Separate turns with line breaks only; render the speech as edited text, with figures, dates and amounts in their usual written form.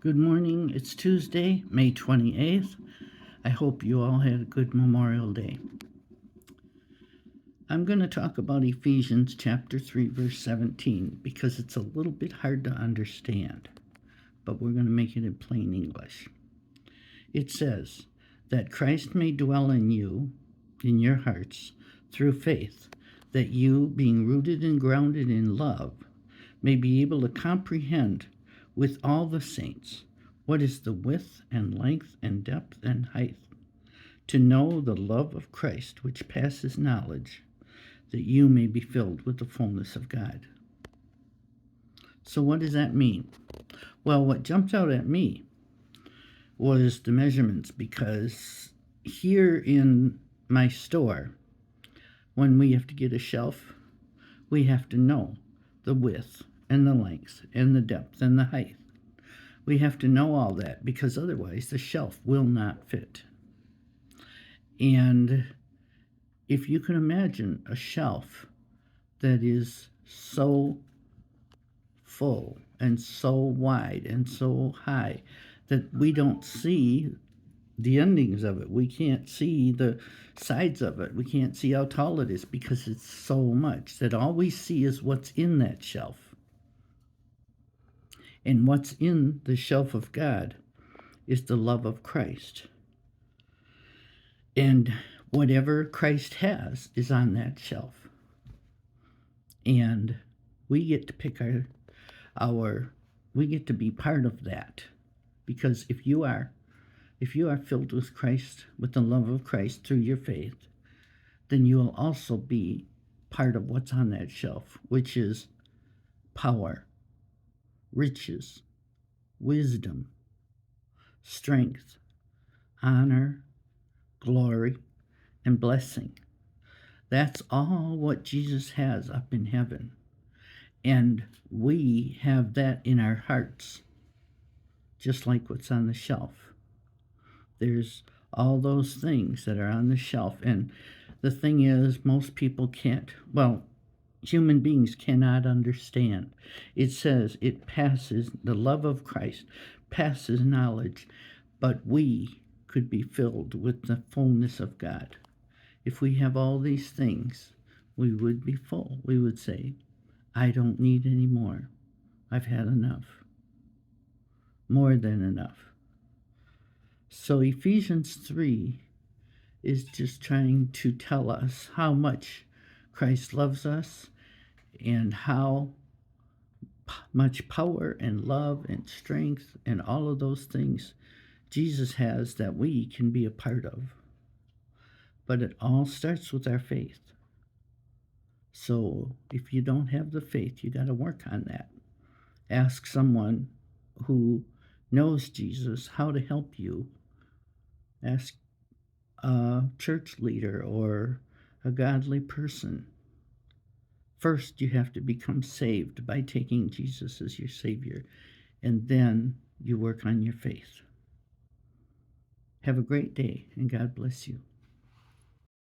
Good morning. It's Tuesday, May 28th. I hope you all had a good Memorial Day. I'm going to talk about Ephesians chapter 3, verse 17, because it's a little bit hard to understand, but we're going to make it in plain English. It says that Christ may dwell in you, in your hearts, through faith, that you, being rooted and grounded in love, may be able to comprehend with all the saints what is the width and length and depth and height, to know the love of Christ which passes knowledge, that you may be filled with the fullness of God. So what does that mean? Well, what jumped out at me was the measurements, because here in my store, when we have to get a shelf, we have to know the width and the length and the depth and the height. We have to know all that, because otherwise the shelf will not fit. And if you can imagine a shelf that is so full and so wide and so high that we don't see the endings of it. We can't see the sides of it. We can't see how tall it is, because it's so much that all we see is what's in that shelf. And what's in the shelf of God is the love of Christ. And whatever Christ has is on that shelf. And we get to pick we get to be part of that. Because if you are filled with Christ, with the love of Christ through your faith, then you will also be part of what's on that shelf, which is power, riches, wisdom, strength, honor, glory, and blessing. That's all what Jesus has up in heaven. And we have that in our hearts, just like what's on the shelf. There's all those things that are on the shelf. And the thing is, most people human beings cannot understand. It says the love of Christ passes knowledge, but we could be filled with the fullness of God. If we have all these things, we would be full. We would say, I don't need any more. I've had enough. More than enough. So Ephesians 3 is just trying to tell us how much Christ loves us and how much power and love and strength and all of those things Jesus has that we can be a part of. But it all starts with our faith. So if you don't have the faith, you got to work on that. Ask someone who knows Jesus how to help you. Ask a church leader or a godly person. First, you have to become saved by taking Jesus as your Savior, and then you work on your faith. Have a great day, and God bless you.